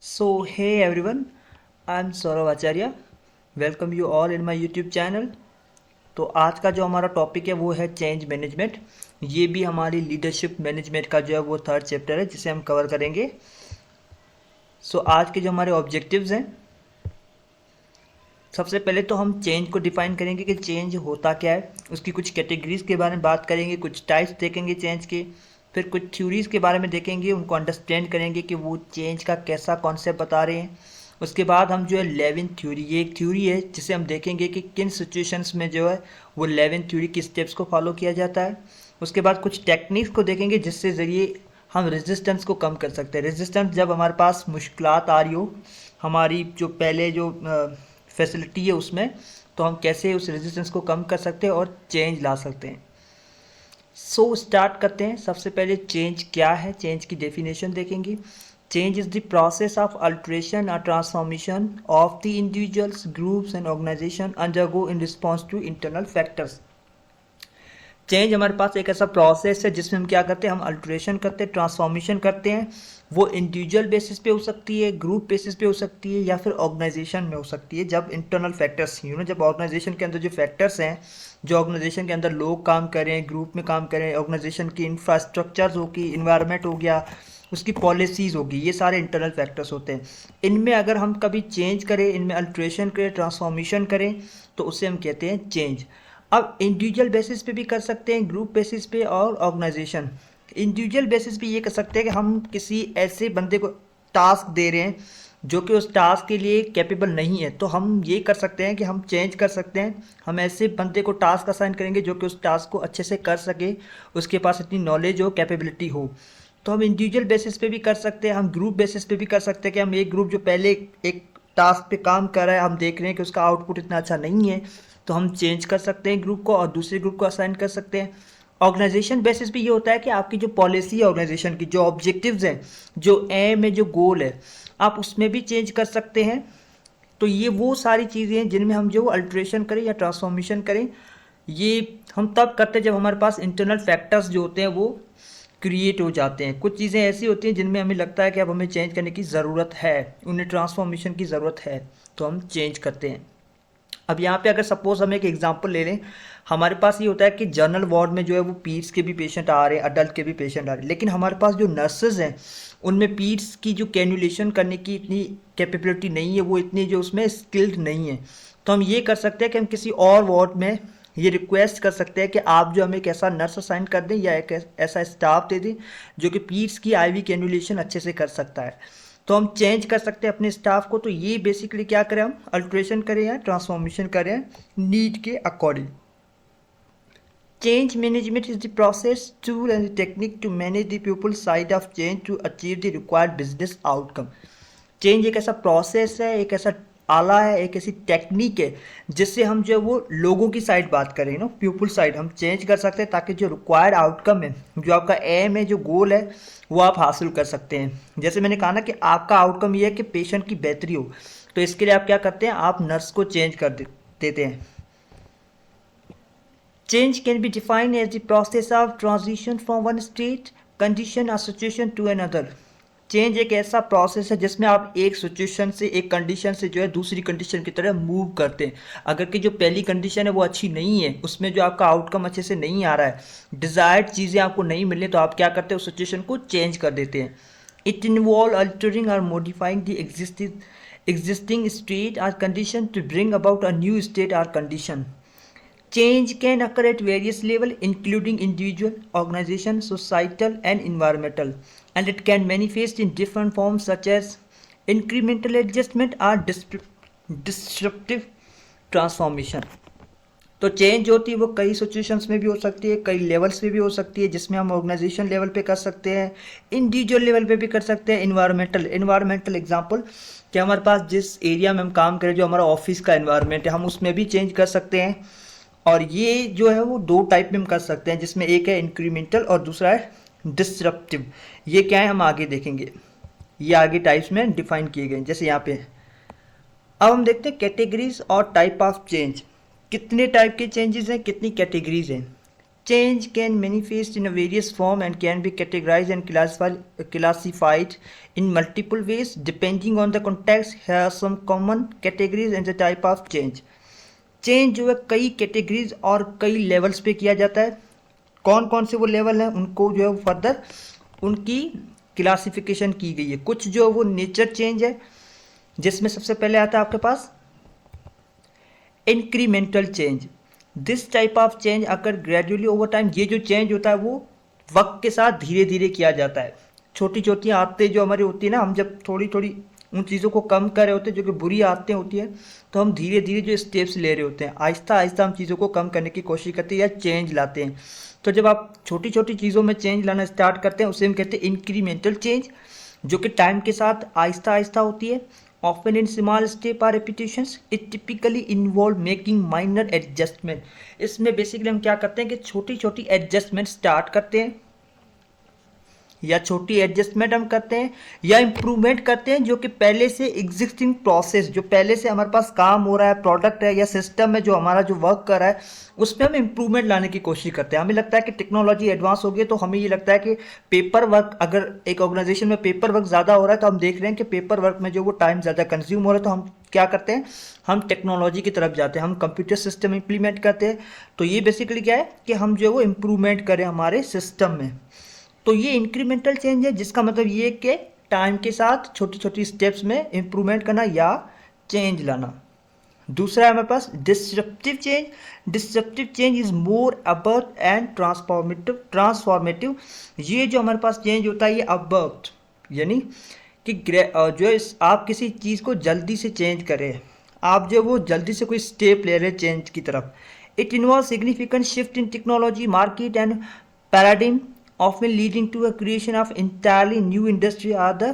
So, hey everyone, I'm Saurav Acharya. Welcome you all in my YouTube channel. तो आज का जो हमारा टॉपिक है वो है चेंज मैनेजमेंट। ये भी हमारी लीडरशिप मैनेजमेंट का जो है वो थर्ड चैप्टर है जिसे हम कवर करेंगे। आज के जो हमारे ऑब्जेक्टिव्स हैं, सबसे पहले तो हम चेंज को डिफाइन करेंगे कि चेंज होता क्या है, उसकी कुछ कैटेगरीज के बारे में बात करेंगे, कुछ टाइप्स देखेंगे चेंज के, फिर कुछ थ्योरीज के बारे में देखेंगे, उनको अंडरस्टैंड करेंगे कि वो चेंज का कैसा कॉन्सेप्ट बता रहे हैं। उसके बाद हम जो है 11 थ्योरी, ये एक थ्योरी है जिसे हम देखेंगे कि किन सिचुएशंस में जो है वो 11 थ्योरी की स्टेप्स को फॉलो किया जाता है। उसके बाद कुछ टेक्निक्स को देखेंगे जिससे ज़रिए हम रेजिस्टेंस को कम कर सकते हैं। रेजिस्टेंस जब हमारे पास मुश्किलात आ रही हो, हमारी जो पहले जो फैसिलिटी है उसमें, तो हम कैसे उस रेजिस्टेंस को कम कर सकते हैं और चेंज ला सकते हैं। स्टार्ट करते हैं। सबसे पहले चेंज क्या है, चेंज की डेफिनेशन देखेंगे। Change is the process of alteration और transformation of the individuals, groups and organisation undergo in response to internal factors. Change हमारे पास एक ऐसा प्रोसेस है जिसमें हम क्या करते हैं, हम अल्ट्रेशन करते हैं, ट्रांसफॉर्मेशन करते हैं। वो इंडिविजुअल बेसिस पे हो सकती है, ग्रुप बेसिस पे हो सकती है, या फिर ऑर्गेनाइजेशन में हो सकती है। जब इंटरनल फैक्टर्स जब ऑर्गेनाइजेशन के अंदर जो फैक्टर्स हैं, जो ऑर्गेनाइजेशन के अंदर लोग काम करें, ग्रुप में काम करें, ऑर्गेनाइजेशन की इंफ्रास्ट्रक्चर्स होगी, इन्वायरमेंट हो गया, उसकी पॉलिसीज़ होगी, ये सारे इंटरनल फैक्टर्स होते हैं। इनमें अगर हम कभी चेंज करें, इनमें अल्ट्रेशन करें, ट्रांसफॉर्मेशन करें, तो उसे हम कहते हैं चेंज। अब इंडिविजुअल बेसिस पे भी कर सकते हैं, ग्रुप बेसिस पे और ऑर्गेनाइजेशन। इंडिविजुअल बेसिस पे ये कर सकते हैं कि हम किसी ऐसे बंदे को टास्क दे रहे हैं जो कि उस टास्क के लिए कैपेबल नहीं है, तो हम ये कर सकते हैं कि हम चेंज कर सकते हैं। हम ऐसे बंदे को टास्क असाइन करेंगे जो कि उस टास्क को अच्छे से कर सके, उसके पास इतनी नॉलेज हो, कैपेबिलिटी हो। तो हम इंडिविजुअल बेसिस पे भी कर सकते हैं, हम ग्रुप बेसिस पे भी कर सकते हैं कि हम एक ग्रुप जो पहले एक टास्क पे काम कर रहा है, हम देख रहे हैं कि उसका आउटपुट इतना अच्छा नहीं है, तो हम चेंज कर सकते हैं ग्रुप को और दूसरे ग्रुप को असाइन कर सकते हैं। ऑर्गेनाइजेशन बेसिस पे ये होता है कि आपकी जो पॉलिसी है ऑर्गेनाइजेशन की, जो ऑब्जेक्टिव्स हैं, जो एम है, जो गोल है, आप उसमें भी चेंज कर सकते हैं। तो ये वो सारी चीज़ें हैं जिनमें हम जो अल्ट्रेशन करें या ट्रांसफॉर्मेशन करें, ये हम तब करते हैं जब हमारे पास इंटरनल फैक्टर्स जो होते हैं वो क्रिएट हो जाते हैं। कुछ चीज़ें ऐसी होती हैं जिनमें हमें लगता है कि अब हमें चेंज करने की ज़रूरत है, उन्हें ट्रांसफॉर्मेशन की ज़रूरत है, तो हम चेंज करते हैं। अब यहाँ पे अगर सपोज हम एक एग्जांपल ले लें, हमारे पास ये होता है कि जनरल वार्ड में जो है वो पीड्स के भी पेशेंट आ रहे हैं, अडल्ट के भी पेशेंट आ रहे हैं, लेकिन हमारे पास जो नर्सेज हैं उनमें पीड्स की जो कैनुलेशन करने की इतनी कैपेबिलिटी नहीं है, वो इतनी जो उसमें स्किल्ड नहीं है। तो हम ये कर सकते हैं कि हम किसी और वार्ड में ये रिक्वेस्ट कर सकते हैं कि आप जो हमें एक ऐसा नर्स असाइन कर दें या एक ऐसा स्टाफ दे दें जो कि पीड्स की आईवी कैनुलेशन अच्छे से कर सकता है। तो हम चेंज कर सकते हैं अपने स्टाफ को। तो ये बेसिकली क्या करें, हम अल्ट्रेशन करें या ट्रांसफॉर्मेशन करें नीड के according. Change management is the process, tool and technique to manage the people side of change to achieve the required business outcome. Change एक ऐसा प्रोसेस है, एक ऐसा आला है, एक ऐसी टेक्निक है जिससे हम जो है वो लोगों की साइड बात करें, पीपल साइड हम चेंज कर सकते हैं ताकि जो रिक्वायर्ड आउटकम है, जो आपका एम है, जो गोल है, वो आप हासिल कर सकते हैं। जैसे मैंने कहा ना कि आपका आउटकम ये है कि पेशेंट की बेहतरी हो, तो इसके लिए आप क्या करते हैं, आप नर्स को चेंज कर देते हैं। Change can be defined as the process of transition from one state, condition और सिचुएशन टू अनदर। चेंज एक ऐसा प्रोसेस है जिसमें आप एक सिचुएशन से, एक कंडीशन से जो है दूसरी कंडीशन की तरह मूव करते हैं। अगर कि जो पहली कंडीशन है वो अच्छी नहीं है, उसमें जो आपका आउटकम अच्छे से नहीं आ रहा है, डिज़ायर्ड चीज़ें आपको नहीं मिल रही, तो आप क्या करते हैं, उस सिचुएशन को चेंज कर देते हैं। इट इन्वॉल्व अल्टरिंग और मॉडिफाइंग द एग्जिस्टिंग स्टेट और condition to bring about a new state और condition. Change can occur at various levels, including individual, organization, societal, and environmental, and it can manifest in different forms such as incremental adjustment or disruptive transformation. तो change होती है वो कई situations में भी हो सकती है, कई लेवल्स पे भी हो सकती है, जिसमें हम ऑर्गेनाइजेशन लेवल पे कर सकते हैं, इंडिविजुअल लेवल पे भी कर सकते हैं, इन्वायरमेंटल एग्जांपल कि हमारे पास जिस एरिया में हम काम करें, जो हमारा ऑफिस का एनवायरनमेंट है, हम उसमें भी चेंज कर सकते हैं। और ये जो है वो दो टाइप में हम कर सकते हैं, जिसमें एक है इंक्रीमेंटल और दूसरा है डिसरप्टिव। ये क्या है हम आगे देखेंगे, ये आगे टाइप्स में डिफाइन किए गए जैसे यहाँ पे। अब हम देखते हैं कैटेगरीज और टाइप ऑफ चेंज, कितने टाइप के चेंजेस हैं, कितनी कैटेगरीज हैं। Change can manifest in a various form and can be categorized and classified in multiple ways depending on the context. Here are some common categories and the type of change. Change जो है कई categories और कई levels पे किया जाता है. कौन कौन से वो लेवल हैं उनको जो है फर्दर उनकी क्लासिफिकेशन की गई है. कुछ जो वो नेचर चेंज है जिसमें सबसे पहले आता है आपके पास incremental change. This type of change अगर ग्रेजुअली ओवर टाइम. ये जो चेंज होता है वो वक्त के साथ धीरे धीरे किया जाता है. छोटी छोटी आदतें जो हमारी होती है ना, हम जब थोड़ी थोड़ी उन चीज़ों को कम कर रहे होते हैं जो कि बुरी आदतें होती हैं, तो हम धीरे धीरे जो स्टेप्स ले रहे होते हैं, आहिस्ता आहिस्ता हम चीज़ों को कम करने की कोशिश करते हैं या चेंज लाते हैं. तो जब आप छोटी छोटी चीज़ों में चेंज लाना स्टार्ट करते हैं उसे हम कहते हैं इंक्रीमेंटल चेंज, जो कि टाइम के साथ आहिस्ता आहिस्ता होती है. Often in small step or repetitions, it typically involve making minor adjustment. इसमें बेसिकली हम क्या करते हैं कि छोटी छोटी एडजस्टमेंट स्टार्ट करते हैं या छोटी एडजस्टमेंट हम करते हैं या इम्प्रूवमेंट करते हैं जो कि पहले से एग्जिस्टिंग प्रोसेस, जो पहले से हमारे पास काम हो रहा है, प्रोडक्ट है या सिस्टम है जो हमारा जो वर्क कर रहा है, उसमें हम इम्प्रूवमेंट लाने की कोशिश करते हैं. हमें लगता है कि टेक्नोलॉजी एडवांस हो गई तो हमें ये लगता है कि पेपर वर्क, अगर एक ऑर्गेनाइजेशन में पेपर वर्क ज़्यादा हो रहा है तो हम देख रहे हैं कि पेपर वर्क में जो वो टाइम ज़्यादा कंज्यूम हो रहा है, तो हम क्या करते हैं, हम टेक्नोलॉजी की तरफ जाते हैं, हम कंप्यूटर सिस्टम इम्प्लीमेंट करते हैं. तो ये बेसिकली क्या है कि हम जो है वो इम्प्रूवमेंट करें हमारे सिस्टम में. तो ये इंक्रीमेंटल चेंज है जिसका मतलब ये कि टाइम के साथ छोटी छोटी स्टेप्स में इम्प्रूवमेंट करना या चेंज लाना. दूसरा है हमारे पास disruptive change. Disruptive change is more abrupt and transformative. ये जो हमारे पास चेंज होता है ये अबर्ट यानी कि जो है आप किसी चीज़ को जल्दी से चेंज करें, आप जो वो जल्दी से कोई स्टेप ले रहे हैं चेंज की तरफ. It involve significant shift in technology, market and paradigm, often leading to a creation of entirely new industry or the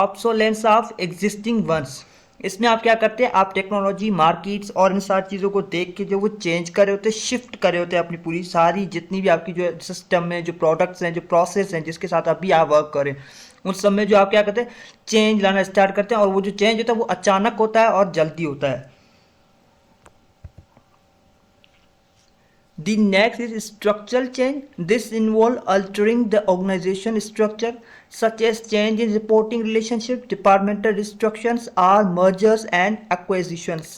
obsolescence of existing ones. इसमें आप क्या करते हैं, आप टेक्नोलॉजी, मार्केट्स और इन सारी चीज़ों को देख के जो वो चेंज कर रहे होते हैं, शिफ्ट कर रहे होते हैं अपनी पूरी सारी जितनी भी आपकी जो सिस्टम में जो प्रोडक्ट्स हैं, जो प्रोसेस हैं जिसके साथ अभी आप वर्क करें, उन सब में जो आप क्या करते हैं चेंज लाना स्टार्ट करते हैं. और वो जो चेंज होता है वो अचानक होता है और जल्दी होता है. The next is structural change. This involves altering the organization structure, such as change in reporting relationship, departmental restructures, or mergers and acquisitions.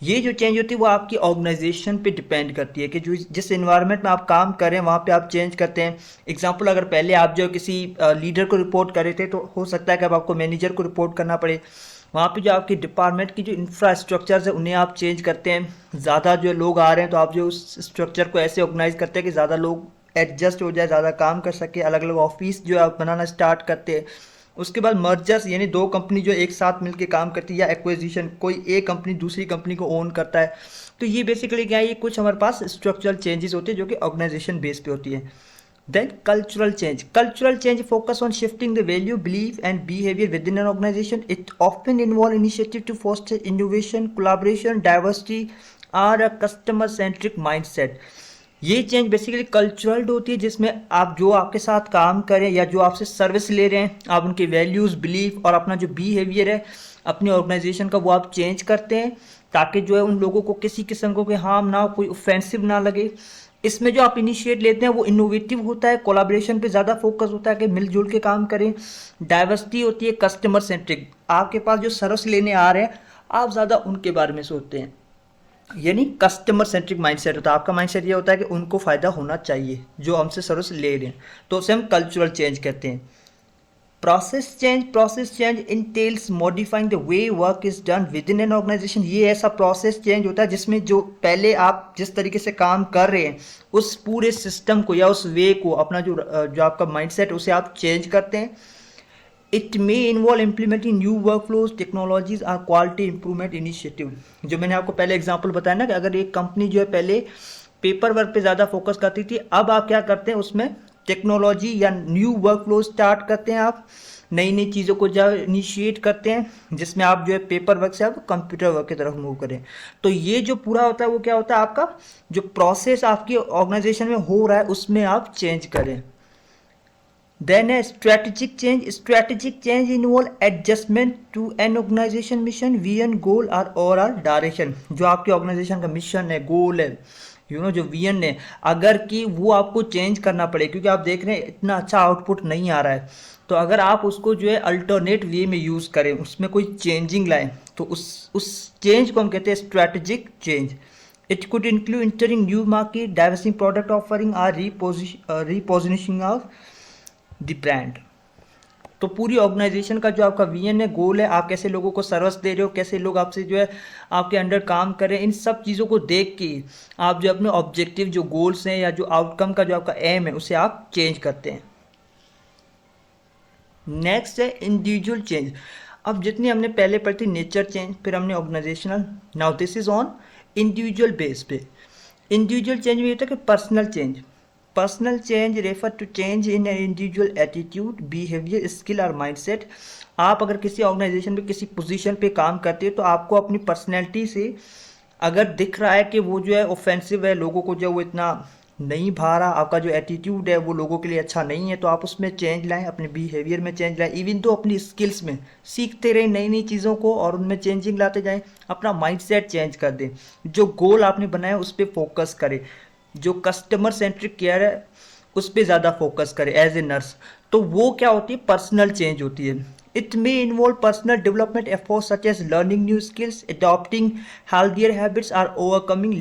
ये जो चेंज होती है वो आपकी ऑर्गेनाइजेशन पे डिपेंड करती है कि जो जिस इन्वायरमेंट में आप काम कर रहे हैं वहाँ पे आप चेंज करते हैं. एग्जांपल, अगर पहले आप जो किसी लीडर को रिपोर्ट कर रहे थे तो हो सकता है कि अब आपको मैनेजर को रिपोर्ट करना पड़े. वहाँ पे जो आपकी डिपार्टमेंट की जो इंफ्रास्ट्रक्चर्स है उन्हें आप चेंज करते हैं. ज़्यादा जो लोग आ रहे हैं तो आप जो उस स्ट्रक्चर को ऐसे ऑर्गेनाइज करते हैं कि ज़्यादा लोग एडजस्ट हो जाए, ज़्यादा काम कर सके. अलग अलग ऑफिस जो है आप बनाना स्टार्ट करते हैं. उसके बाद मर्जर्स यानी दो कंपनी जो एक साथ मिलकर काम करती है, या एक्विजिशन, कोई एक कंपनी दूसरी कंपनी को ओन करता है. तो ये बेसिकली क्या है, ये कुछ हमारे पास स्ट्रक्चरल चेंजेस होते हैं जो कि ऑर्गेनाइजेशन बेस पे होती है. Then cultural change. Cultural change focus on shifting the value, belief and behavior within an organization. It often involve initiative to foster innovation, collaboration, diversity or a customer-centric mindset. ये change basically cultural होती है जिसमें आप जो आपके साथ काम करें या जो आपसे सर्विस ले रहे हैं, आप उनके वैल्यूज़, बिलीफ और अपना जो बिहेवियर है अपनी ऑर्गेनाइजेशन का वो आप चेंज करते हैं ताकि जो है उन लोगों को किसी किस्म को कोई हार्म ना हो, कोई ऑफेंसिव ना लगे. इसमें जो आप इनिशिएट लेते हैं वो इनोवेटिव होता है, कोलैबोरेशन पे ज़्यादा फोकस होता है कि मिलजुल के काम करें. डाइवर्सिटी होती है, कस्टमर सेंट्रिक, आपके पास जो सर्विस लेने आ रहे हैं आप ज़्यादा उनके बारे में सोचते हैं, यानी कस्टमर सेंट्रिक माइंडसेट होता है. आपका माइंडसेट ये होता है कि उनको फ़ायदा होना चाहिए जो हमसे सर्विस ले रहे हैं, तो उसे हम कल्चरल चेंज कहते हैं. Process change entails modifying the way work is done within an organisation. ये ऐसा प्रोसेस चेंज होता है जिसमें जो पहले आप जिस तरीके से काम कर रहे हैं उस पूरे सिस्टम को या उस वे को, अपना जो आपका माइंडसेट उसे आप चेंज करते हैं. It may involve implementing new work flows, technologies और क्वालिटी इंप्रूवमेंट इनिशिएटिव. जो मैंने आपको पहले एग्जाम्पल बताया ना कि अगर एक कंपनी जो है पहले पेपर वर्क पे ज़्यादा फोकस करती थी, अब आप क्या करते हैं उसमें टेक्नोलॉजी या न्यू वर्क फ्लो स्टार्ट करते हैं. आप नई नई चीज़ों को जो इनिशिएट करते हैं जिसमें आप जो है पेपर वर्क से आप कंप्यूटर वर्क की तरफ मूव करें. तो ये जो पूरा होता है वो क्या होता है, आपका जो प्रोसेस आपकी ऑर्गेनाइजेशन में हो रहा है उसमें आप चेंज करें. देन है strategic change involve adjustment to an organisation mission, vision, goal और डायरेक्शन. जो आपके ऑर्गेनाइजेशन का मिशन है, गोल है जो वीएन है, अगर कि वो आपको चेंज करना पड़े क्योंकि आप देख रहे हैं इतना अच्छा आउटपुट नहीं आ रहा है, तो अगर आप उसको जो है अल्टरनेट वे में यूज़ करें, उसमें कोई चेंजिंग लाएं, तो उस चेंज को हम कहते हैं strategic change. It could include entering new market, diversifying product offering or repositioning of the brand. तो पूरी ऑर्गेनाइजेशन का जो आपका वीएन है, गोल है, आप कैसे लोगों को सर्विस दे रहे हो, कैसे लोग आपसे जो है आपके अंडर काम कर रहे हैं, इन सब चीज़ों को देख के आप जो अपने ऑब्जेक्टिव जो गोल्स हैं या जो आउटकम का जो आपका एम है उसे आप चेंज करते हैं। नेक्स्ट है इंडिविजुअल चेंज। अब जितनी हमने पहले पढ़ी थी नेचर चेंज, फिर हमने organisational, now this is on individual base पे। इंडिविजुअल चेंज में ये था कि personal change. Personal change refer to change in individual attitude, behaviour, skill और माइंडसेट। आप अगर किसी ऑर्गेनाइजेशन में किसी पोजीशन पे काम करते हो तो आपको अपनी पर्सनैलिटी से अगर दिख रहा है कि वो जो है ऑफेंसिव है, लोगों को जो वो इतना नहीं भा रहा, आपका जो एटीट्यूड है वो लोगों के लिए अच्छा नहीं है, तो आप उसमें चेंज लाएं, अपने बिहेवियर में चेंज लाएं, इवन तो अपनी स्किल्स में सीखते रहें नई नई चीज़ों को और उनमें चेंजिंग लाते जाएं। अपना माइंडसेट चेंज कर दें, जो गोल आपने बनाया उस पर फोकस करें, जो कस्टमर सेंट्रिक केयर है उस पर ज़्यादा फोकस करें एज ए नर्स। तो वो क्या होती है, पर्सनल चेंज होती है। It may involve personal development efforts such as learning new skills, adopting healthier habits और ओवरकमिंग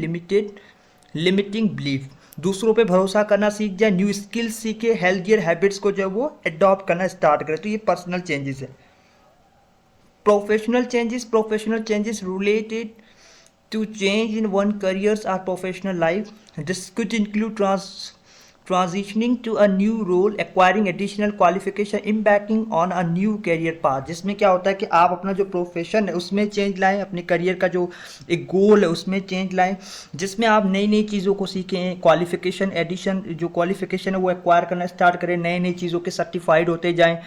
लिमिटिंग बिलीफ। दूसरों पे भरोसा करना सीख जाए, न्यू स्किल्स सीखे, हेल्थियर हैबिट्स को जो है वो अडॉप्ट करना स्टार्ट करे, तो ये पर्सनल चेंजेस है। Professional changes related to change in one careers or professional life. This could include transitioning to a new role, acquiring additional qualification, impacting on a new career path। जिसमें क्या होता है कि आप अपना जो प्रोफेशन है उसमें चेंज लाएं, अपने करियर का जो एक गोल है उसमें चेंज लाएं, जिसमें आप नई नई चीज़ों को सीखें, क्वालिफिकेशन एडिशन, जो क्वालिफिकेशन है वो एक्वायर करना स्टार्ट करें, नए नई चीज़ों के सर्टिफाइड होते जाएं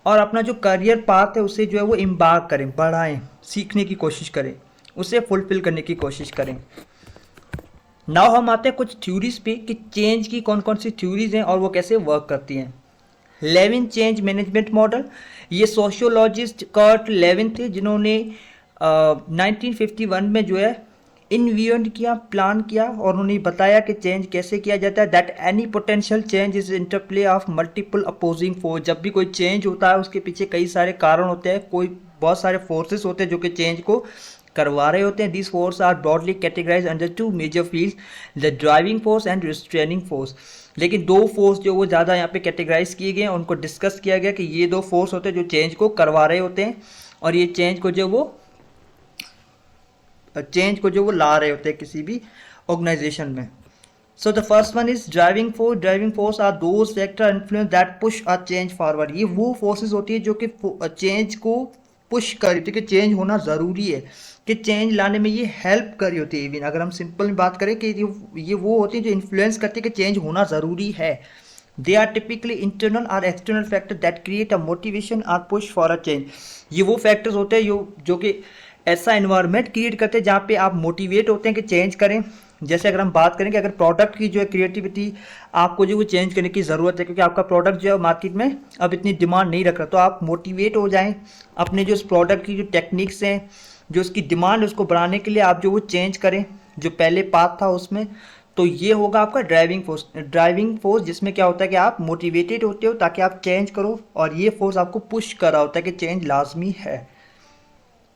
और अपना जो करियर पाथ है उसे जो है वो इम्बार्क करें, बढ़ाएं, सीखने की कोशिश करें, उसे फुलफिल करने की कोशिश करें। नाउ हम आते हैं कुछ थ्योरीज पे कि चेंज की कौन कौन सी थ्योरीज हैं और वो कैसे वर्क करती हैं। लेविन चेंज मैनेजमेंट मॉडल, ये सोशियोलॉजिस्ट कर्ट लेविन थे जिन्होंने 1951 में जो है इन्वेंट किया, प्लान किया और उन्होंने बताया कि चेंज कैसे किया जाता है। That any potential change is interplay of multiple opposing force. जब भी कोई चेंज होता है उसके पीछे कई सारे कारण होते हैं, कोई बहुत सारे फोर्सेस होते हैं जो कि चेंज को करवा रहे होते हैं। This force are broadly categorize under two major fields, the driving force and restraining force. लेकिन दो फोर्स जो वो ज़्यादा यहाँ पे कैटेगराइज किए गए हैं, उनको डिस्कस किया गया कि ये दो फोर्स होते हैं जो चेंज को करवा रहे होते हैं और ये चेंज को जो वो ला रहे होते हैं किसी भी ऑर्गेनाइजेशन में। So the first one is driving force. Driving force are those factor influence that push a change forward. ये वो फोर्सेस होती है जो कि चेंज को पुश कर रही होती है कि चेंज होना ज़रूरी है, कि चेंज लाने में ये हेल्प कर रही होती है। इवन अगर हम सिंपल में बात करें कि ये वो होती है जो इन्फ्लुएंस करती है कि चेंज होना ज़रूरी है। दे आर टिपिकली इंटरनल और external factor that create a motivation और पुश फॉर अ चेंज। ये वो फैक्टर्स होते हैं जो कि ऐसा इन्वायरमेंट क्रिएट करते हैं जहाँ पे आप मोटिवेट होते हैं कि चेंज करें। जैसे अगर हम बात करें कि अगर प्रोडक्ट की जो है क्रिएटिविटी आपको जो वो चेंज करने की ज़रूरत है क्योंकि आपका प्रोडक्ट जो है मार्केट में अब इतनी डिमांड नहीं रख रहा, तो आप मोटिवेट हो जाएं अपने जो इस प्रोडक्ट की जो टेक्निक्स हैं, जो उसकी डिमांड है उसको बढ़ाने के लिए आप जो वो चेंज करें जो पहले पाथ था उसमें। तो ये होगा आपका ड्राइविंग फोर्स जिसमें क्या होता है कि आप मोटिवेटेड होते हो ताकि आप चेंज करो और ये फोर्स आपको पुश कर रहा होता है कि चेंज लाजमी है।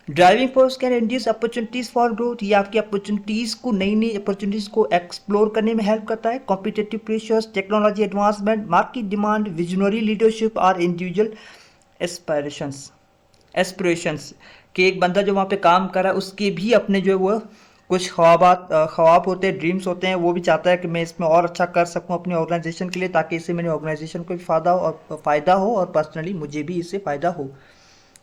Driving force can induce opportunities for growth. ये आपकी अपॉर्चुनिटीज़ को, नई नई अपॉर्चुनिटीज़ को एक्सप्लोर करने में हेल्प करता है। Competitive pressures, technology advancement, market demand, visionary leadership और इंडिविजुअल एस्पिरेशंस कि एक बंदा जो वहाँ पे काम कर रहा है उसके भी अपने जो है वो कुछ ख्वाब होते हैं, ड्रीम्स होते हैं। वो भी चाहता है कि मैं इसमें और अच्छा कर सकूँ अपनी ऑर्गेनाइजेशन के लिए ताकि इससे मेरी ऑर्गेनाइजेशन को भी फ़ायदा हो और पर्सनली मुझे भी इससे फ़ायदा हो।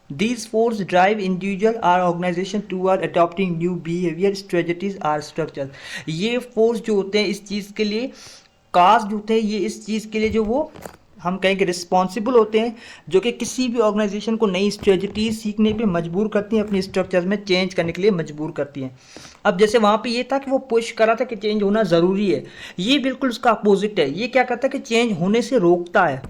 These force drive individual or organization toward adopting new behavior, strategies or structures। ये फोर्स जो होते हैं इस चीज़ के लिए, कास्ट होते हैं ये इस चीज़ के लिए जो वो हम कहेंगे रिस्पॉन्सिबल होते हैं, जो कि किसी भी ऑर्गेनाइजेशन को नई स्ट्रेटजीज सीखने पे मजबूर करती हैं, अपनी स्ट्रक्चर्स में चेंज करने के लिए मजबूर करती हैं। अब जैसे वहाँ पे ये था कि वो पुश कर रहा था कि चेंज होना ज़रूरी है, ये बिल्कुल उसका अपोजिट है। ये क्या करता है कि चेंज होने से रोकता है।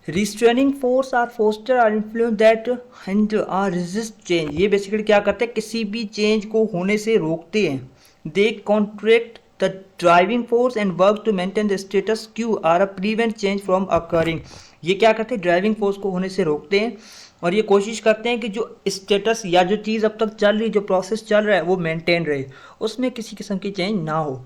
Restraining force are foster or influence that hinder or resist change. ये बेसिकली क्या करते हैं, किसी भी चेंज को होने से रोकते हैं। They contract the driving force and work to maintain the status quo or a prevent change from occurring. ये क्या करते हैं, ड्राइविंग फोर्स को होने से रोकते हैं और ये कोशिश करते हैं कि जो स्टेटस या जो चीज़ अब तक चल रही, जो प्रोसेस चल रहा है वो मेंटेन रहे, उसमें किसी किस्म की चेंज ना हो।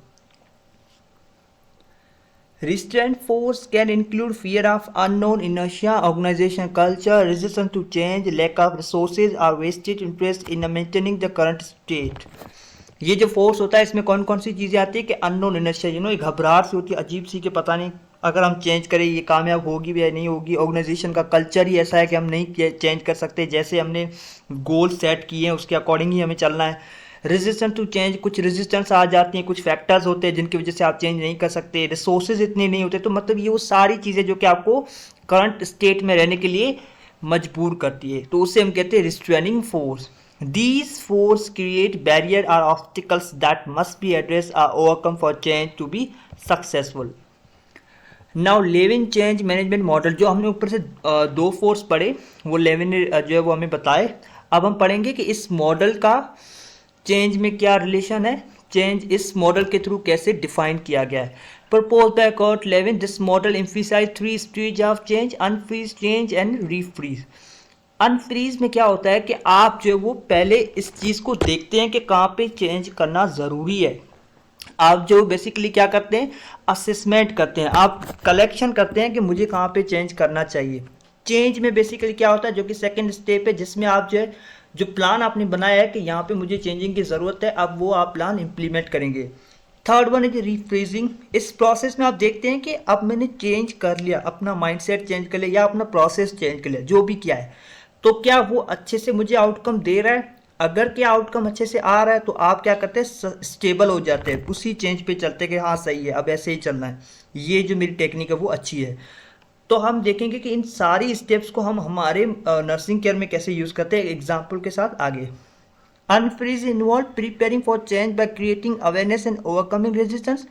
Restraint force can include fear of unknown, inertia, organization culture, resistance to change, lack of resources or wasted interest in maintaining the current state। ये जो फोर्स होता है इसमें कौन कौन सी चीज़ें आती है कि अननोन, इनर्शिया, एक घबराहट सी होती है अजीब सी कि पता नहीं अगर हम चेंज करें ये कामयाब होगी भी या नहीं होगी। ऑर्गेनाइजेशन का कल्चर ही ऐसा है कि हम नहीं चेंज कर सकते, जैसे हमने गोल सेट किए हैं उसके अकॉर्डिंग ही हमें चलना है। रेजिस्टेंस टू चेंज, कुछ रेजिस्टेंस आ जाती हैं, कुछ फैक्टर्स होते हैं जिनकी वजह से आप चेंज नहीं कर सकते। रिसोर्सेज इतने नहीं होते, तो मतलब ये वो सारी चीज़ें जो कि आपको करंट स्टेट में रहने के लिए मजबूर करती है, तो उसे हम कहते हैं restraining force. These force create barrier or obstacles that must be addressed or overcome for change to be successful. Now Lewin change management model, जो हमने ऊपर से दो फोर्स पढ़े वो लेविन जो है वो हमें बताए। अब हम पढ़ेंगे कि इस मॉडल का चेंज में क्या रिलेशन है, चेंज इस मॉडल के थ्रू कैसे डिफाइन किया गया है। Propose by Kurt Lewin, this model emphasise 3 stage of change, unfreeze, change and refreeze. Unfreeze में क्या होता है कि आप जो है वो पहले इस चीज़ को देखते हैं कि कहाँ पे चेंज करना ज़रूरी है। आप जो बेसिकली क्या करते हैं, असेसमेंट करते हैं, आप कलेक्शन करते हैं कि मुझे कहाँ पे चेंज करना चाहिए। चेंज में बेसिकली क्या होता है, जो कि सेकंड स्टेप है, जिसमें आप जो है जो प्लान आपने बनाया है कि यहाँ पे मुझे चेंजिंग की ज़रूरत है, अब वो आप प्लान इम्प्लीमेंट करेंगे। Third one is refreezing. इस प्रोसेस में आप देखते हैं कि अब मैंने चेंज कर लिया, अपना माइंडसेट चेंज कर लिया या अपना प्रोसेस चेंज कर लिया, जो भी किया है, तो क्या वो अच्छे से मुझे आउटकम दे रहा है। अगर क्या आउटकम अच्छे से आ रहा है तो आप क्या करते हैं, स्टेबल हो जाते हैं, उसी चेंज पे चलते हैं कि हाँ सही है, अब ऐसे ही चलना है, ये जो मेरी टेक्निक है वो अच्छी है। तो हम देखेंगे कि इन सारी स्टेप्स को हम हमारे नर्सिंग केयर में कैसे यूज़ करते हैं एग्जाम्पल के साथ आगे। Unfreeze involve preparing for change by creating awareness and overcoming resistance.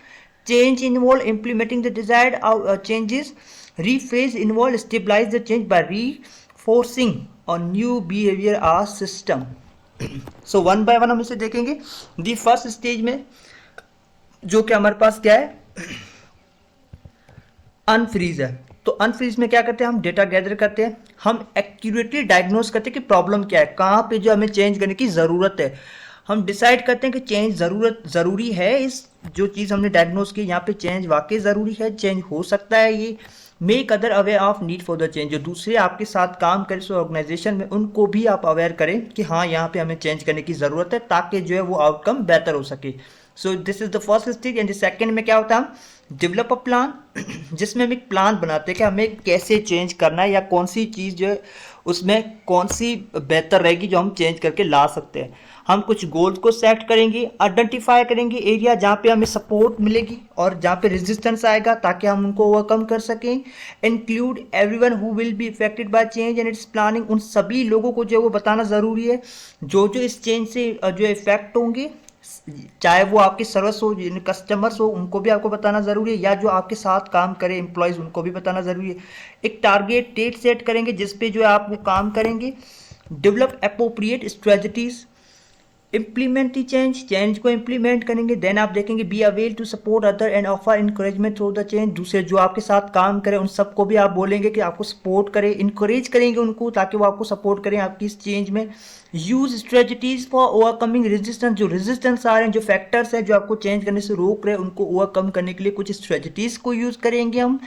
Change involve implementing the desired changes. Refreeze involve stabilise the change by reinforcing और new behaviour or system. So one by one हम इसे देखेंगे। The first stage में जो कि हमारे पास क्या है, अनफ्रीज है। तो अनफ्रीज में क्या करते हैं, हम डेटा गैदर करते हैं, हम एक्यूरेटली डायग्नोज करते हैं कि प्रॉब्लम क्या है, कहाँ पे जो हमें चेंज करने की ज़रूरत है। हम डिसाइड करते हैं कि चेंज ज़रूरी है, इस जो चीज़ हमने डायग्नोज की यहाँ पे चेंज वाकई ज़रूरी है, चेंज हो सकता है ये। Make other aware of need for the change, जो दूसरे आपके साथ काम करें सो ऑर्गेनाइजेशन में, उनको भी आप अवेयर करें कि हाँ यहाँ पे हमें चेंज करने की ज़रूरत है, ताकि जो है वो आउटकम बेहतर हो सके। So this is the first stage. And second में क्या होता है, डेवलप अ प्लान, जिसमें हम एक प्लान बनाते हैं कि हमें कैसे चेंज करना है या कौन सी चीज़ जो है उसमें कौन सी बेहतर रहेगी जो हम चेंज करके ला सकते हैं। हम कुछ गोल्स को सेट करेंगे, आइडेंटिफाई करेंगे एरिया जहाँ पे हमें सपोर्ट मिलेगी और जहाँ पे रेजिस्टेंस आएगा ताकि हम उनको ओवरकम कर सकें। Include everyone who will be affected by change and it's planning, उन सभी लोगों को जो है वो बताना ज़रूरी है जो जो इस चेंज से जो इफेक्ट होंगे, चाहे वो आपके सर्विस हो, कस्टमर्स हो, उनको भी आपको बताना ज़रूरी है, या जो आपके साथ काम करे एम्प्लॉयज़, उनको भी बताना ज़रूरी है। एक टारगेट डेट सेट करेंगे जिस पे जो है आप वो काम करेंगे। Develop appropriate strategies, implement change को इम्प्लीमेंट करेंगे। देन आप देखेंगे be able to support other and offer encouragement through the change, दूसरे जो आपके साथ काम करें उन सबको भी आप बोलेंगे कि आपको सपोर्ट करें, इंकरेज करेंगे उनको ताकि वो आपको सपोर्ट करें आपकी इस चेंज में। Use strategies for overcoming resistance, जो रेजिस्टेंस आ रहे हैं, जो फैक्टर्स हैं जो आपको चेंज करने से रोक रहे हैं, उनको ओवरकम करने के लिए कुछ स्ट्रेटजीज को यूज़ करेंगे हम।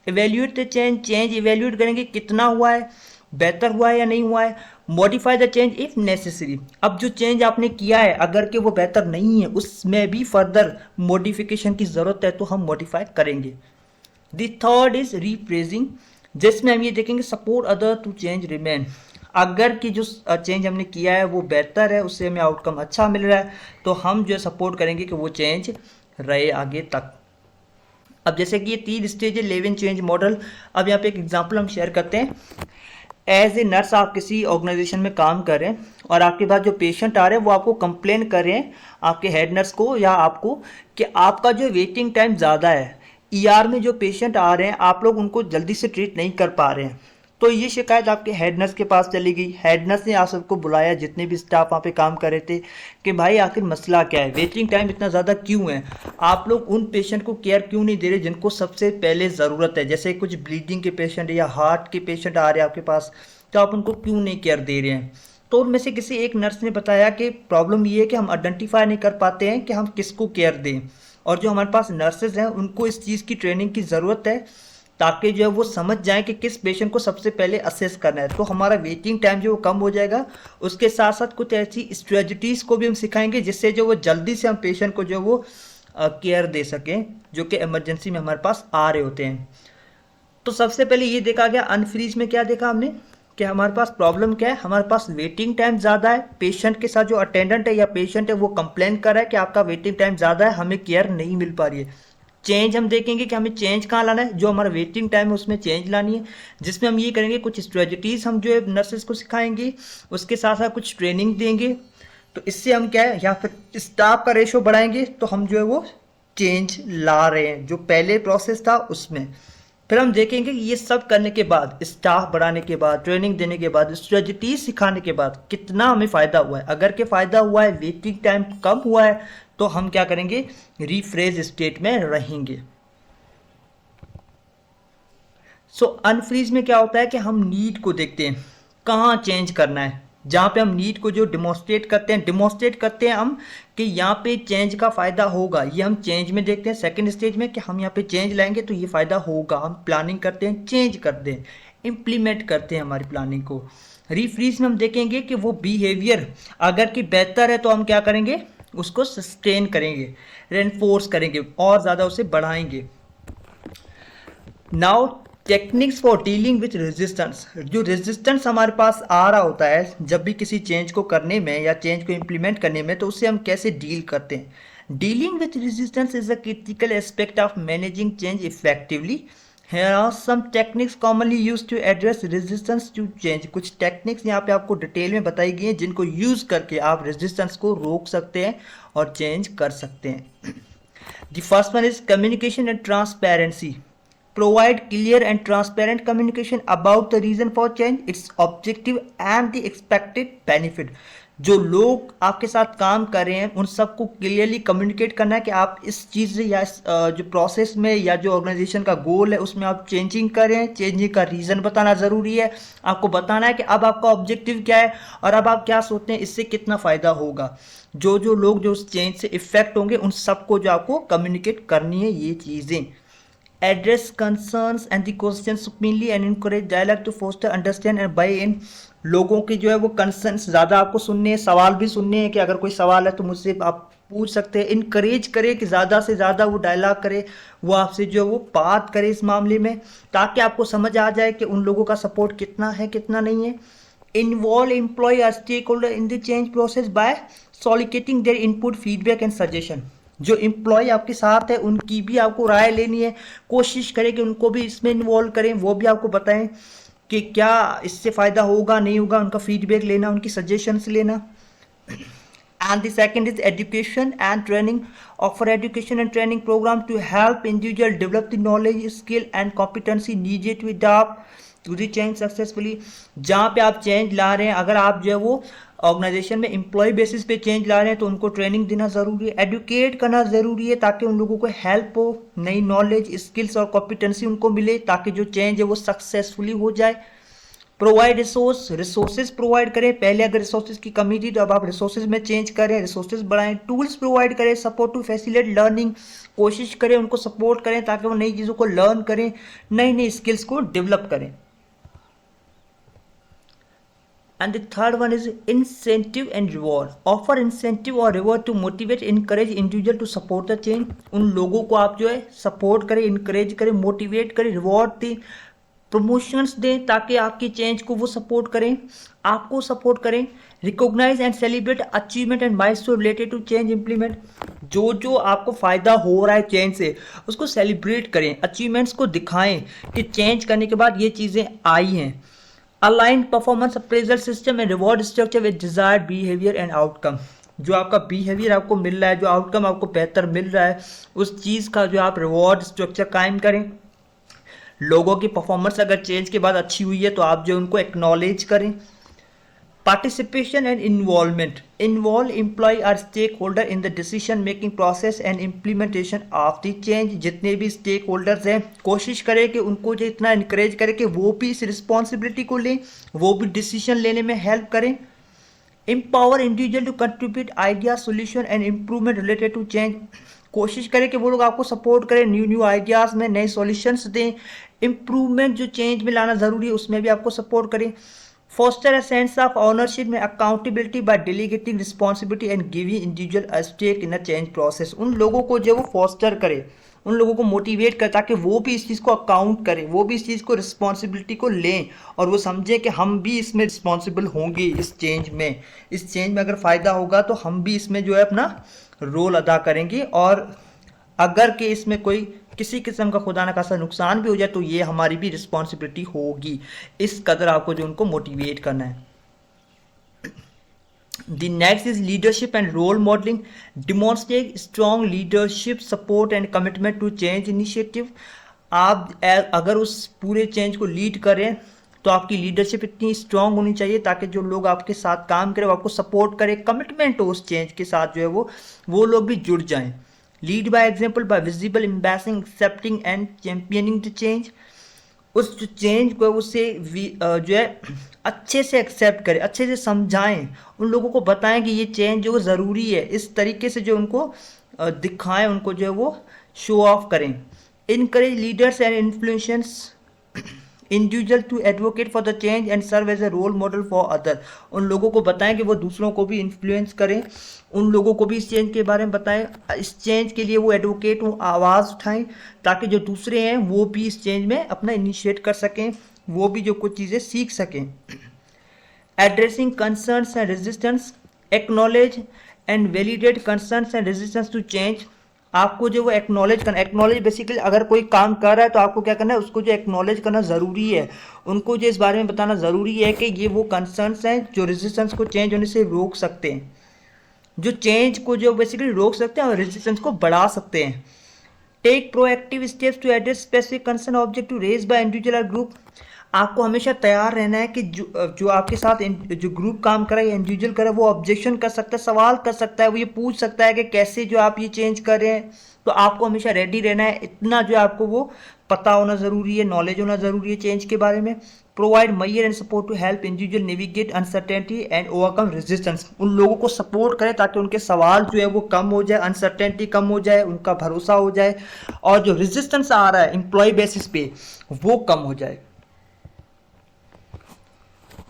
इवेल्यूएट द चेंज इवेल्यूएट करेंगे कितना हुआ है, बेहतर हुआ है या नहीं हुआ है। Modify the change if necessary, अब जो चेंज आपने किया है अगर कि वो बेहतर नहीं है, उसमें भी फर्दर मॉडिफिकेशन की ज़रूरत है तो हम मॉडिफाई करेंगे। द थर्ड इज रीप्रेजिंग, जिसमें हम ये देखेंगे support other to change remain, अगर कि जो चेंज हमने किया है वो बेहतर है, उससे हमें आउटकम अच्छा मिल रहा है, तो हम जो है सपोर्ट करेंगे कि वो चेंज रहे आगे तक। अब जैसे कि ये 3 स्टेज है लेविन चेंज मॉडल। अब यहाँ पे एक एग्जांपल हम शेयर करते हैं। एज ए नर्स आप किसी ऑर्गेनाइजेशन में काम कर रहे हैं और आपके पास जो पेशेंट आ रहे हैं वो आपको कंप्लेन कर रहे हैं, आपके हेड नर्स को या आपको, कि आपका जो वेटिंग टाइम ज़्यादा है, ईआर में जो पेशेंट आ रहे हैं आप लोग उनको जल्दी से ट्रीट नहीं कर पा रहे हैं। तो ये शिकायत आपके हेड नर्स के पास चली गई। हेड नर्स ने आप सबको बुलाया, जितने भी स्टाफ वहाँ पे काम कर रहे थे, कि भाई आखिर मसला क्या है, वेटिंग टाइम इतना ज़्यादा क्यों है, आप लोग उन पेशेंट को केयर क्यों नहीं दे रहे जिनको सबसे पहले ज़रूरत है, जैसे कुछ ब्लीडिंग के पेशेंट या हार्ट के पेशेंट आ रहे हैं आपके पास, तो आप उनको क्यों नहीं केयर दे रहे हैं। तो उनमें से किसी एक नर्स ने बताया कि प्रॉब्लम ये है कि हम आइडेंटिफाई नहीं कर पाते हैं कि हम किसको केयर दें, और जो हमारे पास नर्सेज हैं उनको इस चीज़ की ट्रेनिंग की ज़रूरत है ताकि जो है वो समझ जाएं कि किस पेशेंट को सबसे पहले असेस करना है। तो हमारा वेटिंग टाइम जो वो कम हो जाएगा। उसके साथ साथ कुछ ऐसी स्ट्रेटजीज को भी हम सिखाएंगे जिससे जो वो जल्दी से हम पेशेंट को जो वो केयर दे सकें जो कि इमरजेंसी में हमारे पास आ रहे होते हैं। तो सबसे पहले ये देखा गया अनफ्रीज में, क्या देखा हमने कि हमारे पास प्रॉब्लम क्या है, हमारे पास वेटिंग टाइम ज़्यादा है। पेशेंट के साथ जो अटेंडेंट है या पेशेंट है वो कंप्लेन कर रहा है कि आपका वेटिंग टाइम ज़्यादा है, हमें केयर नहीं मिल पा रही है। चेंज हम देखेंगे कि हमें चेंज कहाँ लाना है, जो हमारा वेटिंग टाइम है उसमें चेंज लानी है, जिसमें हम ये करेंगे कुछ स्ट्रेटजीज हम जो है नर्सेज को सिखाएंगे, उसके साथ साथ कुछ ट्रेनिंग देंगे। तो इससे हम क्या है, या फिर स्टाफ का रेशो बढ़ाएंगे तो हम जो है वो चेंज ला रहे हैं जो पहले प्रोसेस था उसमें। फिर हम देखेंगे कि ये सब करने के बाद, स्टाफ बढ़ाने के बाद, ट्रेनिंग देने के बाद, स्ट्रेटजीज सिखाने के बाद कितना हमें फ़ायदा हुआ है। अगर के फ़ायदा हुआ है, वेटिंग टाइम कम हुआ है, तो हम क्या करेंगे, रिफ्रेश स्टेट में रहेंगे। सो अनफ्रीज में क्या होता है कि हम नीड को देखते हैं, कहाँ चेंज करना है, जहाँ पे हम नीड को जो डिमॉन्स्ट्रेट करते हैं हम कि यहाँ पे चेंज का फ़ायदा होगा, ये हम चेंज में देखते हैं। सेकंड स्टेज में कि हम यहाँ पे चेंज लाएंगे तो ये फ़ायदा होगा, हम प्लानिंग करते हैं, चेंज करते हैं, इम्प्लीमेंट करते हैं हमारी प्लानिंग को। रिफ्रीज में हम देखेंगे कि वो बिहेवियर अगर कि बेहतर है तो हम क्या करेंगे, उसको सस्टेन करेंगे, रेनफोर्स करेंगे और ज़्यादा उसे बढ़ाएंगे। Now techniques for dealing with resistance, जो रेजिस्टेंस हमारे पास आ रहा होता है जब भी किसी चेंज को करने में या चेंज को इम्प्लीमेंट करने में, तो उससे हम कैसे डील करते हैं। Dealing with resistance is a critical aspect of managing change effectively. Here are some techniques commonly used to address resistance to change। कुछ टेक्निक्स यहाँ पे आपको डिटेल में बताई गई हैं जिनको यूज करके आप रेजिस्टेंस को रोक सकते हैं और चेंज कर सकते हैं। The first one is communication and transparency। Provide clear and transparent communication about the reason for change, its objective and the expected benefit। जो लोग आपके साथ काम कर रहे हैं उन सबको क्लियरली कम्युनिकेट करना है कि आप इस चीज़ से या इस जो प्रोसेस में या जो ऑर्गेनाइजेशन का गोल है उसमें आप चेंजिंग कर रहे हैं। चेंजिंग का रीज़न बताना ज़रूरी है, आपको बताना है कि अब आपका ऑब्जेक्टिव क्या है और अब आप क्या सोचते हैं, इससे कितना फ़ायदा होगा। जो जो लोग जो उस चेंज से इफेक्ट होंगे उन सबको जो आपको कम्युनिकेट करनी है ये चीज़ें। Address concerns and the questions openly and encourage dialogue to foster understand and buy in। लोगों की जो है वो कंसर्न्स ज़्यादा आपको सुनने हैं, सवाल भी सुनने हैं कि अगर कोई सवाल है तो मुझसे आप पूछ सकते हैं। इनकरेज करें कि ज़्यादा से ज़्यादा वो डायलॉग करे, वो आपसे जो है वो बात करे इस मामले में, ताकि आपको समझ आ जाए कि उन लोगों का सपोर्ट कितना है कितना नहीं है। इन्वॉल्व एम्प्लॉय और stakeholder in the change process by soliciting their input feedback and suggestion. जो एम्प्लॉय आपके साथ है उनकी भी आपको राय लेनी है, कोशिश करें कि उनको भी इसमें इन्वॉल्व करें, वो भी आपको बताएं कि क्या इससे फ़ायदा होगा नहीं होगा, उनका फीडबैक लेना, उनकी सजेशंस लेना। And the second is education and training. Offer education and training program to help individual develop the knowledge, skill and competency needed to adopt to the change successfully. जहाँ पे आप चेंज ला रहे हैं, अगर आप जो है वो ऑर्गेनाइजेशन में एम्प्लॉय बेसिस पे चेंज ला रहे हैं तो उनको ट्रेनिंग देना ज़रूरी है, एडुकेट करना ज़रूरी है ताकि उन लोगों को हेल्प हो, नई नॉलेज, स्किल्स और कॉम्पिटेंसी उनको मिले ताकि जो चेंज है वो सक्सेसफुली हो जाए। प्रोवाइड रिसोर्सेज प्रोवाइड करें, पहले अगर रिसोर्सेज की कमी थी तो अब आप रिसोर्सेज में चेंज करें, रिसोर्सेज बढ़ाएं। टूल्स प्रोवाइड करें, सपोर्ट टू फैसिलिटेट लर्निंग, कोशिश करें उनको सपोर्ट करें ताकि वो नई चीज़ों को लर्न करें, नई नई स्किल्स को डेवलप करें। And the third one is incentive and reward। Offer incentive or reward to motivate, encourage individual to support the change। उन लोगों को आप जो है सपोर्ट करें, इनकरेज करें, मोटिवेट करें, रिवॉर्ड दें, प्रमोशंस दें ताकि आपकी चेंज को वो सपोर्ट करें, आपको सपोर्ट करें। Recognize and celebrate achievement and milestone related to change implement. जो जो आपको फ़ायदा हो रहा है चेंज से उसको सेलिब्रेट करें, अचीवमेंट्स को दिखाएं कि चेंज करने के बाद ये चीज़ें आई हैं। Align performance appraisal system and reward structure with desired behaviour and outcome. जो आपका बिहेवियर आपको मिल रहा है, जो आउटकम आपको बेहतर मिल रहा है, उस चीज़ का जो आप रिवॉर्ड स्ट्रक्चर कायम करें। लोगों की परफॉर्मेंस अगर चेंज के बाद अच्छी हुई है तो आप जो उनको एक्नॉलेज करें। Participation and involvement, involve employ और stakeholder in the decision making process and implementation of the change. जितने भी स्टेक होल्डर्स हैं कोशिश करें कि उनको जो इतना इनक्रेज करें कि वो भी इस रिस्पॉन्सिबिलिटी को लें, वो भी डिसीजन लेने में हेल्प करें। Empower individual to contribute idea solution and improvement related to change, कोशिश करें कि वो लोग आपको सपोर्ट करें, न्यू न्यू आइडियाज़ में नए सॉल्यूशंस दें, इम्प्रूवमेंट जो चेंज में लाना ज़रूरी है उसमें भी आपको सपोर्ट करें। Foster a sense of ownership में accountability by delegating responsibility and giving individual a stake in a change process, उन लोगों को जो वो फोस्टर करे, उन लोगों को मोटिवेट करे ताकि वो भी इस चीज़ को अकाउंट करें, वो भी इस चीज़ को रिस्पॉन्सिबिलिटी को लें और वो समझें कि हम भी इसमें रिस्पॉन्सिबल होंगे इस चेंज में, इस चेंज में अगर फ़ायदा होगा तो हम भी इसमें जो है अपना रोल अदा करेंगे, और अगर कि इसमें कोई किसी किस्म का खुदा न खासा नुकसान भी हो जाए तो ये हमारी भी रिस्पॉन्सिबिलिटी होगी। इस कदर आपको जो उनको मोटिवेट करना है। The next is leadership and role modeling. Demonstrate strong leadership, support and commitment to change initiative. आप अगर उस पूरे चेंज को लीड करें तो आपकी लीडरशिप इतनी स्ट्रांग होनी चाहिए ताकि जो लोग आपके साथ काम करें वो आपको सपोर्ट करें, कमिटमेंट हो उस चेंज के साथ जो है वो लोग भी जुड़ जाएं। Lead by example by visible embracing accepting and championing the change, उस जो चेंज को उसे जो है अच्छे से एक्सेप्ट करें, अच्छे से समझाएं, उन लोगों को बताएं कि ये चेंज जो ज़रूरी है, इस तरीके से जो उनको दिखाएं, उनको जो है वो शो ऑफ करें। Encourage leaders and influencers individual to advocate for the change and serve as a role model for other, उन लोगों को बताएं कि वो दूसरों को भी इन्फ्लुएंस करें, उन लोगों को भी इस चेंज के बारे में बताएं, इस चेंज के लिए वो एडवोकेट हो, आवाज़ उठाएं ताकि जो दूसरे हैं वो भी इस चेंज में अपना इनिशिएट कर सकें, वो भी जो कुछ चीज़ें सीख सकें। Addressing concerns and resistance, acknowledge and validate concerns and resistance to change, आपको जो वो एक्नॉलेज करना, एक्नॉलेज बेसिकली अगर कोई काम कर रहा है तो आपको क्या करना है, उसको जो एक्नॉलेज करना ज़रूरी है, उनको जो इस बारे में बताना ज़रूरी है कि ये वो कंसर्न्स हैं जो रेजिस्टेंस को चेंज होने से रोक सकते हैं, जो चेंज को जो बेसिकली रोक सकते हैं और रेजिस्टेंस को बढ़ा सकते हैं। Take proactive steps to address specific concern objective raise by individual or group, आपको हमेशा तैयार रहना है कि जो आपके साथ जो ग्रुप काम करे या इंडिविजुअल करे वो ऑब्जेक्शन कर सकता है, सवाल कर सकता है, वो ये पूछ सकता है कि कैसे जो आप ये चेंज कर रहे हैं, तो आपको हमेशा रेडी रहना है, इतना जो आपको वो पता होना ज़रूरी है, नॉलेज होना ज़रूरी है चेंज के बारे में। Provide mayor and support to help individual navigate uncertainty and overcome resistance, उन लोगों को सपोर्ट करें ताकि उनके सवाल जो है वो कम हो जाए, अनसर्टेनिटी कम हो जाए, उनका भरोसा हो जाए और जो रेजिस्टेंस आ रहा है एम्प्लॉय बेसिस पे वो कम हो जाए।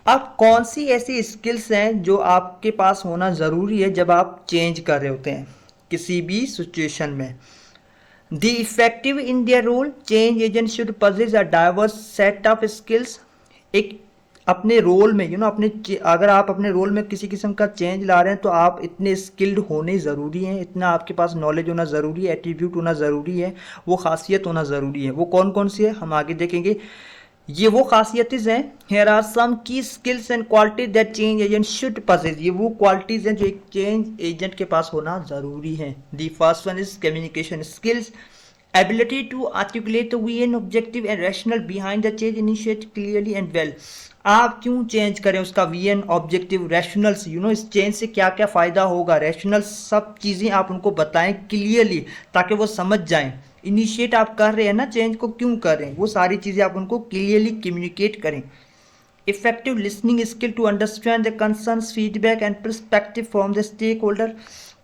अब कौन सी ऐसी स्किल्स हैं जो आपके पास होना ज़रूरी है जब आप चेंज कर रहे होते हैं किसी भी सिचुएशन में। The effective in their role, change agent should possess a diverse set of skills, एक अपने रोल में अपने अगर आप अपने रोल में किसी किस्म का चेंज ला रहे हैं तो आप इतने स्किल्ड होने ज़रूरी हैं, इतना आपके पास नॉलेज होना ज़रूरी है, एट्रीब्यूट होना ज़रूरी है, वो खासियत होना ज़रूरी है। वो कौन कौन सी है हम आगे देखेंगे। ये वो खासियतें हैं, हेयर आर सम की skills and qualities that change agent should possess, ये वो क्वालिटीज़ हैं जो एक चेंज एजेंट के पास होना ज़रूरी है। The first one is communication skills, ability to articulate the vision, objective and rationale behind the change initiated clearly and well, आप क्यों चेंज करें उसका विजन, ऑब्जेक्टिव, रैशनल्स, इस चेंज से क्या क्या फ़ायदा होगा, रैशनल सब चीज़ें आप उनको बताएं क्लियरली ताकि वो समझ जाएं। इनिशिएट आप कर रहे हैं ना, चेंज को क्यों कर रहे हैं, वो सारी चीज़ें आप उनको क्लियरली कम्युनिकेट करें। Effective listening skill to understand the concerns, feedback and perspective from the stakeholder,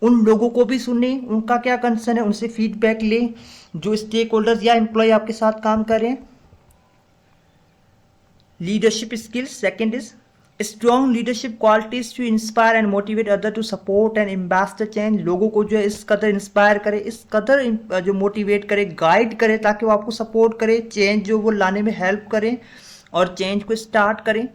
उन लोगों को भी सुने, उनका क्या कंसर्न है, उनसे फीडबैक लें जो स्टेक होल्डर्स या एम्प्लॉय आपके साथ काम कर रहे हैं। Leadership skills second is strong leadership qualities to inspire and motivate other to support and embrace the change, लोगों को जो है इस कदर इंस्पायर करे, इस कदर जो मोटिवेट करे, गाइड करे ताकि वो आपको सपोर्ट करे, चेंज जो वो लाने में हेल्प करें और चेंज को स्टार्ट करें।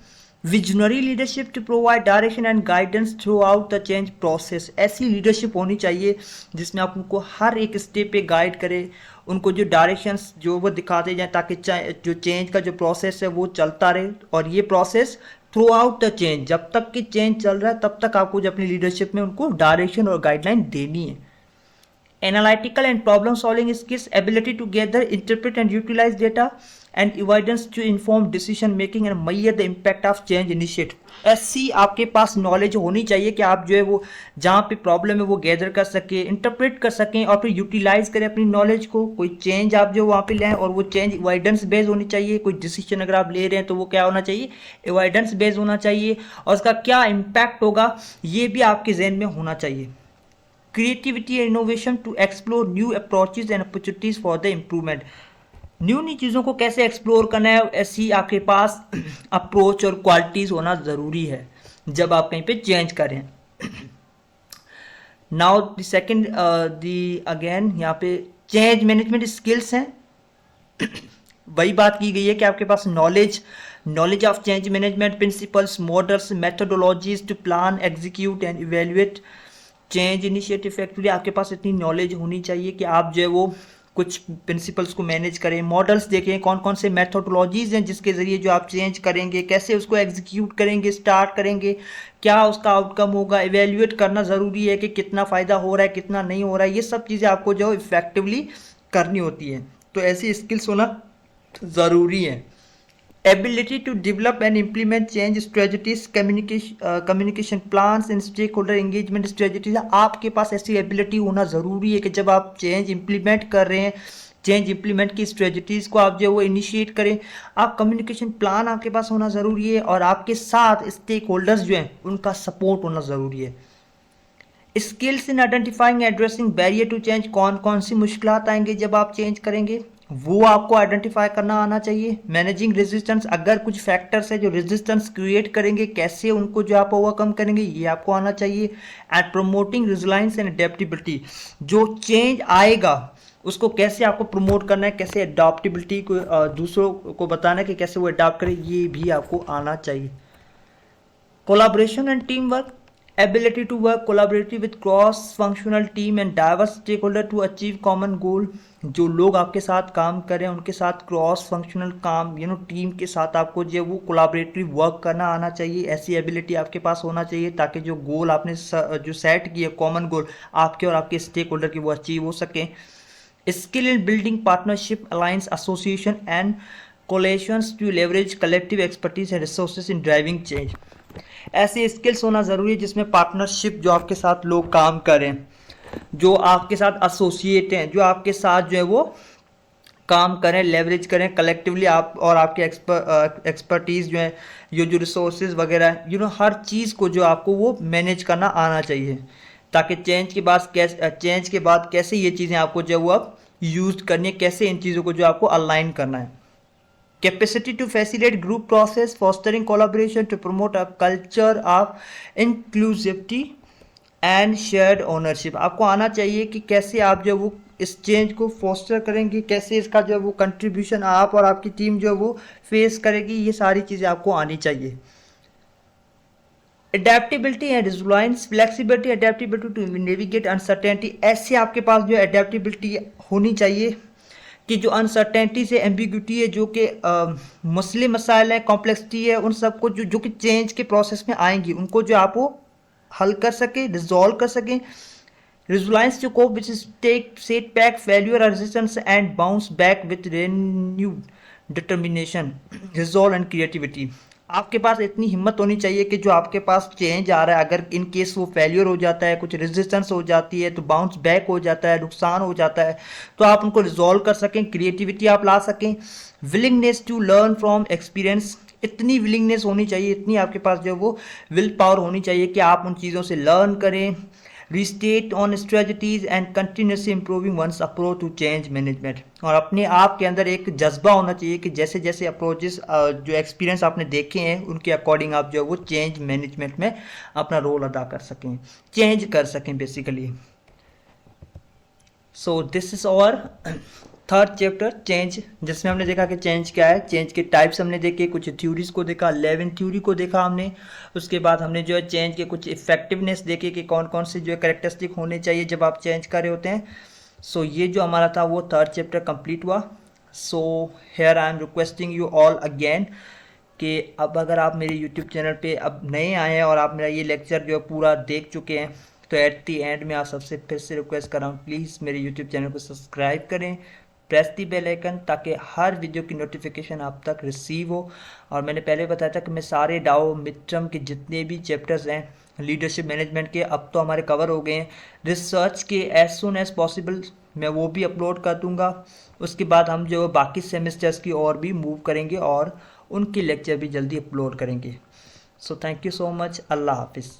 Visionary leadership to provide direction and guidance throughout the change process, ऐसी लीडरशिप होनी चाहिए जिसमें आप उनको हर एक स्टेप पे गाइड करें, उनको जो डायरेक्शंस जो वो दिखाते जाएं ताकि जो चेंज का जो प्रोसेस है वो चलता रहे, और ये process through out the change, जब तक कि चेंज चल रहा है तब तक आपको जो अपनी लीडरशिप में उनको डायरेक्शन और गाइडलाइन देनी है। Analytical and problem solving skills, ability to gather, interpret and utilize data, and evidence to inform decision making and measure the impact of change initiative। ऐसी आपके पास नॉलेज होनी चाहिए कि आप जो है वो जहाँ पे प्रॉब्लम है वो गैदर कर सके, इंटरप्रेट कर सकें और फिर यूटिलाइज करें अपनी नॉलेज को। कोई चेंज आप जो वहाँ पे लाएं और वो चेंज एविडेंस बेस्ड होनी चाहिए। कोई डिसीजन अगर आप ले रहे हैं तो वो क्या होना चाहिए, एविडेंस बेस्ड होना चाहिए, और उसका क्या इम्पैक्ट होगा ये भी आपके जहन में होना चाहिए। Creativity and innovation to explore new approaches and opportunities for the improvement. New चीज़ों को कैसे एक्सप्लोर करना है, ऐसी आपके पास अप्रोच और क्वालिटीज़ होना ज़रूरी है जब आप कहीं पे चेंज करें। नाउ द सेकंड अगेन यहाँ पे चेंज मैनेजमेंट स्किल्स हैं। वही बात की गई है कि आपके पास knowledge of change management principles, models, methodologies to plan, execute and evaluate change initiative. Effectively आपके पास इतनी नॉलेज होनी चाहिए कि आप जो है वो कुछ प्रिंसिपल्स को मैनेज करें, मॉडल्स देखें कौन कौन से मेथोडोलॉजीज हैं जिसके ज़रिए जो आप चेंज करेंगे, कैसे उसको एग्जीक्यूट करेंगे, स्टार्ट करेंगे, क्या उसका आउटकम होगा, इवेल्युएट करना ज़रूरी है कि कितना फ़ायदा हो रहा है कितना नहीं हो रहा है। ये सब चीज़ें आपको जो इफेक्टिवली करनी होती हैं, तो ऐसी स्किल्स होना ज़रूरी है। Ability to develop and implement change strategies, communication plans and stakeholder engagement strategies. आपके पास ऐसी एबिलिटी होना ज़रूरी है कि जब आप चेंज इम्प्लीमेंट कर रहे हैं, चेंज इम्प्लीमेंट की स्ट्रेटजीज को आप जो वो इनिशिएट करें, आप कम्युनिकेशन प्लान आपके पास होना ज़रूरी है, और आपके साथ स्टेक होल्डर्स जो हैं उनका सपोर्ट होना ज़रूरी है। Skills in identifying addressing barrier to change, कौन कौन सी मुश्किलात आएंगे जब आप चेंज करेंगे वो आपको आइडेंटिफाई करना आना चाहिए। मैनेजिंग रेजिस्टेंस, अगर कुछ फैक्टर्स है जो रेजिस्टेंस क्रिएट करेंगे कैसे उनको जो आप ओवरकम करेंगे ये आपको आना चाहिए। एंड प्रमोटिंग रिजिलाइंस एंड अडेप्टेबिलिटी, जो चेंज आएगा उसको कैसे आपको प्रमोट करना है, कैसे अडॉप्टेबिलिटी को दूसरों को बताना है कि कैसे वो अडॉप्ट करें, ये भी आपको आना चाहिए। Collaboration and team work, ability to work collaboratively with cross functional team and diverse stakeholder to achieve common goal। जो लोग आपके साथ काम कर रहे हैं उनके साथ क्रॉस फंक्शनल काम टीम के साथ आपको जो वो कोलैबोरेटिव वर्क करना आना चाहिए। ऐसी एबिलिटी आपके पास होना चाहिए ताकि जो गोल आपने जो सेट किए कॉमन गोल आपके और आपके स्टेक होल्डर की वो अचीव हो सकें। Skill in building partnership, alliance, association and coalitions to leverage collective expertise and resources in driving change. ऐसे स्किल्स होना ज़रूरी है जिसमें पार्टनरशिप, जो आपके साथ लोग काम करें, जो आपके साथ एसोसिएट हैं, जो आपके साथ जो है वो काम करें, लेवरेज करें कलेक्टिवली, आप और आपके एक्सपर्टीज़ जो है, ये जो रिसोर्सेज वगैरह हर चीज़ को जो आपको वो मैनेज करना आना चाहिए ताकि चेंज के बाद कैसे ये चीज़ें आपको जो वो अब यूज करनी है, कैसे इन चीज़ों को जो आपको अलाइन करना है। Capacity to facilitate group process, fostering collaboration to promote a culture of inclusivity and shared ownership। आपको आना चाहिए कि कैसे आप जो वो इस चेंज को फोस्टर करेंगे, कैसे इसका जो वो कंट्रीब्यूशन आप और आपकी टीम जो वो फेस करेगी, ये सारी चीज़ें आपको आनी चाहिए। Adaptability and resilience, flexibility, adaptability to navigate uncertainty. ऐसे आपके पास जो एडेप्टेबिलिटी होनी चाहिए कि जो अनसर्टेनिटी से एम्बिग्यूटी है, जो कि मसले मसाइल है, कॉम्प्लेक्सिटी है, उन सबको जो कि चेंज के प्रोसेस में आएंगी उनको जो आप वो हल कर सकें, रिजॉल्व कर सकें। Resilience to cope which is take setback failure resistance and bounce back with renewed determination, resolve and creativity. आपके पास इतनी हिम्मत होनी चाहिए कि जो आपके पास चेंज आ रहा है, अगर इन केस वो फेल्यूर हो जाता है, कुछ रेजिस्टेंस हो जाती है, तो बाउंस बैक हो जाता है, नुकसान हो जाता है, तो आप उनको रिजॉल्व कर सकें, क्रिएटिविटी आप ला सकें। Willingness to learn from experience, इतनी विलिंगनेस होनी चाहिए, इतनी आपके पास जो वो विल पावर होनी चाहिए कि आप उन चीज़ों से लर्न करें। Restate on strategies and continuously improving one's approach to change management, और अपने आप के अंदर एक जज्बा होना चाहिए कि जैसे जैसे अप्रोचेस जो एक्सपीरियंस आपने देखे हैं उनके अकॉर्डिंग आप जो है वो चेंज मैनेजमेंट में अपना रोल अदा कर सकें, चेंज कर सकें बेसिकली। सो दिस इज और थर्ड चैप्टर चेंज, जिसमें हमने देखा कि चेंज क्या है, चेंज के टाइप्स हमने देखे, कुछ थ्योरीज को देखा, 11 थ्योरी को देखा हमने। उसके बाद हमने जो है चेंज के कुछ इफेक्टिवनेस देखे कि कौन कौन से जो है कैरेक्टरिस्टिक होने चाहिए जब आप चेंज कर रहे होते हैं। सो ये जो हमारा था वो थर्ड चैप्टर कंप्लीट हुआ। So here I am requesting you all again कि अब अगर आप मेरे यूट्यूब चैनल पे अब नए आए हैं और आप मेरा ये लेक्चर जो है पूरा देख चुके हैं, तो एट दी एंड में आप सबसे फिर से रिक्वेस्ट कर रहा हूँ, प्लीज़ मेरे यूट्यूब चैनल को सब्सक्राइब करें, प्रेस दी बेल आइकन ताकि हर वीडियो की नोटिफिकेशन आप तक रिसीव हो। और मैंने पहले बताया था कि मैं सारे डाओ मिड टर्म के जितने भी चैप्टर्स हैं लीडरशिप मैनेजमेंट के अब तो हमारे कवर हो गए हैं। रिसर्च के एज सुन एज पॉसिबल मैं वो भी अपलोड कर दूंगा। उसके बाद हम जो बाकी सेमेस्टर्स की और भी मूव करेंगे और उनके लेक्चर भी जल्दी अपलोड करेंगे। So thank you so much. अल्लाह हाफिज़।